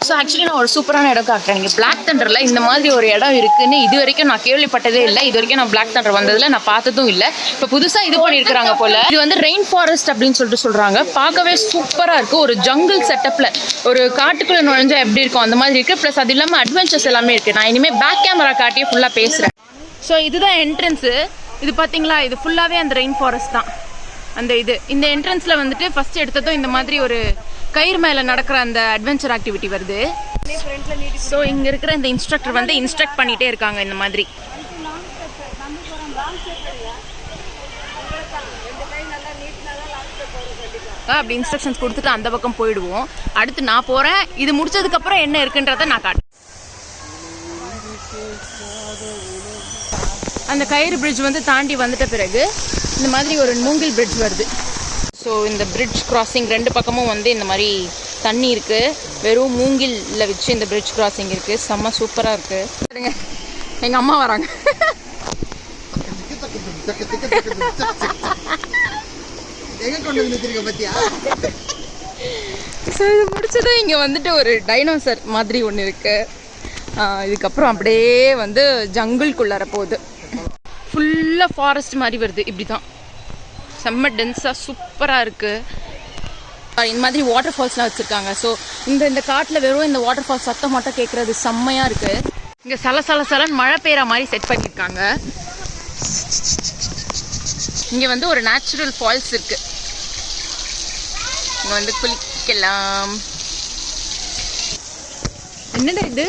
So actually நான் ஒரு சூப்பரான இடம் காட்டுறேன். நீங்கள் பிளாக் தண்டரில் இந்த மாதிரி ஒரு இடம் இருக்குன்னு இது வரைக்கும் நான் கேள்விப்பட்டதே இல்லை. இது வரைக்கும் நான் பிளாக் தண்டர் வந்ததில் நான் பார்த்ததும் இல்லை. இப்போ புதுசாக இது பண்ணியிருக்கிறாங்க போல். இது வந்து ரெயின் ஃபாரஸ்ட் அப்படின்னு சொல்கிறாங்க. பார்க்கவே சூப்பராக இருக்குது. ஒரு ஜங்கிள் செட்டப்பில் ஒரு காட்டுக்குள்ளே நுழைஞ்சா எப்படி இருக்கும் அந்த மாதிரி இருக்குது. ப்ளஸ் அது இல்லாமல் அட்வென்ச்சர்ஸ் எல்லாமே இருக்குது. நான் இனிமேல் பேக் கேமரா காட்டியே ஃபுல்லாக பேசுகிறேன். ஸோ இதுதான் என்ட்ரன்ஸு. இது பார்த்தீங்களா, இது ஃபுல்லாகவே அந்த ரெயின் ஃபாரஸ்ட் தான். அந்த இந்த என்ட்ரன்ஸில் வந்துட்டு ஃபஸ்ட் எடுத்ததும் இந்த மாதிரி ஒரு கயிறு மேலே நடக்கிற அந்த அட்வென்ச்சர் ஆக்டிவிட்டி வருது. ஸோ இங்கே இருக்கிற இந்த இன்ஸ்ட்ரக்டர் வந்து இன்ஸ்ட்ரக்ட் பண்ணிகிட்டே இருக்காங்க இந்த மாதிரி. அப்படி இன்ஸ்ட்ரக்ஷன்ஸ் கொடுத்துட்டு அந்த பக்கம் போயிடுவோம். அடுத்து நான் போகிறேன். இது முடிச்சதுக்கப்புறம் என்ன இருக்குன்றதை நான் காட்டுறேன். அந்த கயிறு பிரிட்ஜ் வந்து தாண்டி வந்துட்ட பிறகு இந்த மாதிரி ஒரு மூங்கில் பிரிட்ஜ் வருது. ஸோ இந்த பிரிட்ஜ் கிராசிங் ரெண்டு பக்கமும் வந்து இந்த மாதிரி தண்ணி இருக்குது. வெறும் மூங்கிலில் வச்சு இந்த பிரிட்ஜ் கிராசிங் இருக்குது. செம்ம சூப்பராக இருக்குது. எங்கள் அம்மா வராங்க. ஸோ இது முடிச்சதும் இங்கே வந்துட்டு ஒரு டைனோசர் மாதிரி ஒன்று இருக்குது. இதுக்கப்புறம் அப்படியே வந்து ஜங்கிள்குள்ளார போகுது. ஃபுல்லாக ஃபாரஸ்ட் மாதிரி வருது. இப்படி தான் செம்ம டென்ஸாக சூப்பராக இருக்குது. இந்த மாதிரி வாட்டர் ஃபால்ஸ்லாம் வச்சுருக்காங்க. ஸோ இந்த காட்டில் வெறும் இந்த வாட்டர் ஃபால்ஸ் சத்தம் மட்டும் கேட்குறது செம்மையாக இருக்குது. இங்கே சலன்னு மழை பெய்கிற மாதிரி செட் பண்ணியிருக்காங்க. இங்கே வந்து ஒரு நேச்சுரல் ஃபால்ஸ் இருக்குது. இங்கே வந்து குளிக்கலாம். என்னடா இது?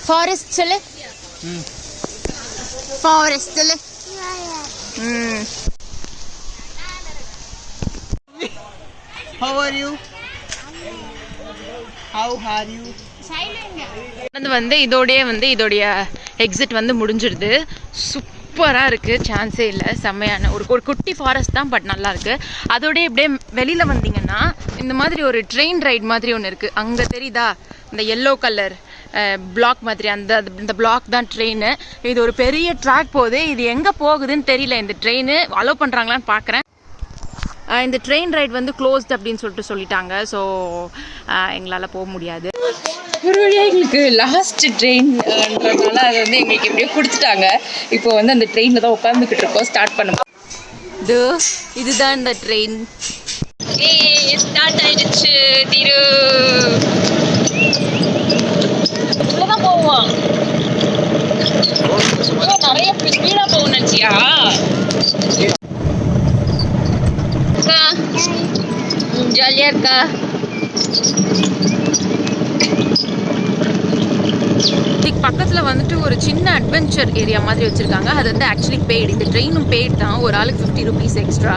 ஃபாரஸ்ட் சொல்லு. ஃபாரஸ்ட் சொல்லு. How are you? How are you? வந்து இதோடைய எக்ஸிட் வந்து முடிஞ்சிடுது. சூப்பராக இருக்குது. சான்ஸே இல்லை. செம்மையான ஒரு குட்டி ஃபாரஸ்ட் தான், பட் நல்லா இருக்குது. அதோடய இப்படியே வெளியில் வந்தீங்கன்னா இந்த மாதிரி ஒரு ட்ரெயின் ரைட் மாதிரி ஒன்று இருக்குது. அங்கே தெரியுதா இந்த எல்லோ கலர் பிளாக் மாதிரி? அந்த பிளாக் தான் ட்ரெயின். இது ஒரு பெரிய ட்ராக் போகுது. இது எங்கே போகுதுன்னு தெரியல. இந்த ட்ரெயின் அலோவ் பண்ணுறாங்களான்னு பார்க்குறேன். இந்த ட்ரெயின் ரைட் வந்து க்ளோஸ்ட் அப்படின்னு சொல்லிட்டாங்க. ஸோ எங்களால் போக முடியாது. ஒரு வழியாக எங்களுக்கு லாஸ்ட் ட்ரெயின்ன்றதுனால அது வந்து எங்களுக்கு எப்படியோ கொடுத்துட்டாங்க. இப்போ வந்து அந்த ட்ரெயினில் தான் உட்காந்துக்கிட்டு இருக்கோம். ஸ்டார்ட் பண்ணுவோம். இதுதான் இந்த ட்ரெயின். ஸ்டார்ட் ஆயிடுச்சு. தான் போவோம். நிறைய ஸ்பீடாக போகும் நினச்சியா? ஜாலியாக இருக்கா? இதுக்கு பக்கத்தில் வந்துட்டு ஒரு சின்ன அட்வென்ச்சர் ஏரியா மாதிரி வச்சுருக்காங்க. அது வந்து ஆக்சுவலி பெய்டு. இந்த ட்ரெயினும் பெய்டு தான். ஒரு ஆளுக்கு 50 rupees எக்ஸ்ட்ரா.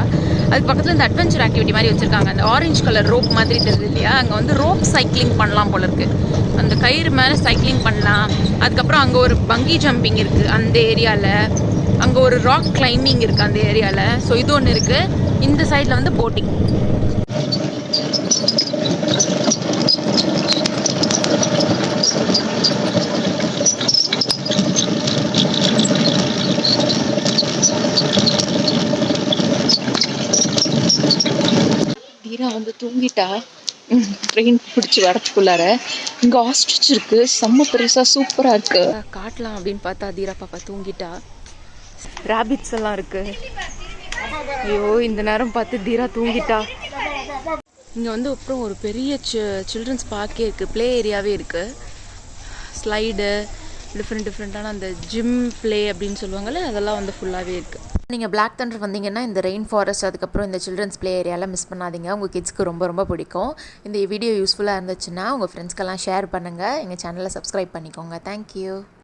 அதுக்கு பக்கத்தில் இந்த அட்வென்ச்சர் ஆக்டிவிட்டி மாதிரி வச்சுருக்காங்க. அந்த ஆரஞ்சு கலர் ரோப் மாதிரி தெரியுது இல்லையா? அங்கே வந்து ரோப் சைக்கிளிங் பண்ணலாம் போல இருக்குது. அந்த கயிறு மேலே சைக்கிளிங் பண்ணலாம். அதுக்கப்புறம் அங்கே ஒரு பங்கி ஜம்பிங் இருக்குது அந்த ஏரியாவில். அங்கே ஒரு ராக் கிளைம்பிங் இருக்குது அந்த ஏரியாவில். ஸோ இது ஒன்று இருக்குது. இந்த சைடில் வந்து போட்டிங். தீரா வந்து தூங்கிட்டா ட்ரெயின் பிடிச்சி வரத்துக்குள்ளார. இங்கே ஆஸ்ட்ரிச் இருக்குது. செம்ம பெருசாக சூப்பராக இருக்குது. காட்டலாம் அப்படின்னு பார்த்தா தீரா பாப்பா தூங்கிட்டா. ராபிட்ஸ் எல்லாம் இருக்குது. ஐயோ, இந்த நேரம் பார்த்து தீரா தூங்கிட்டா. இங்கே வந்து அப்புறம் ஒரு பெரிய சில்ட்ரன்ஸ் பார்க்கே இருக்குது. ப்ளே ஏரியாவே இருக்குது. ஸ்லைடு டிஃப்ரெண்ட்டான அந்த ஜிம் ப்ளே அப்படின்னு சொல்லுவாங்கள்ல, அதெல்லாம் வந்து ஃபுல்லாகவே இருக்குது. நீங்கள் பிளாக் தண்டர் வந்தீங்கன்னா இந்த ரெயின் ஃபாரஸ்ட் அதுக்கப்புறம் இந்த சில்ட்ரன்ஸ் ப்ளே ஏரியாலாம் மிஸ் பண்ணாதீங்க. உங்கள் கிட்ஸ்க்கு ரொம்ப பிடிக்கும். இந்த வீடியோ யூஸ்ஃபுல்லாக இருந்துச்சுன்னா உங்கள் ஃப்ரெண்ட்ஸ்க்கெல்லாம் ஷேர் பண்ணுங்கள். எங்கள் சேனலை சப்ஸ்கிரைப் பண்ணிக்கோங்க. தேங்க்யூ.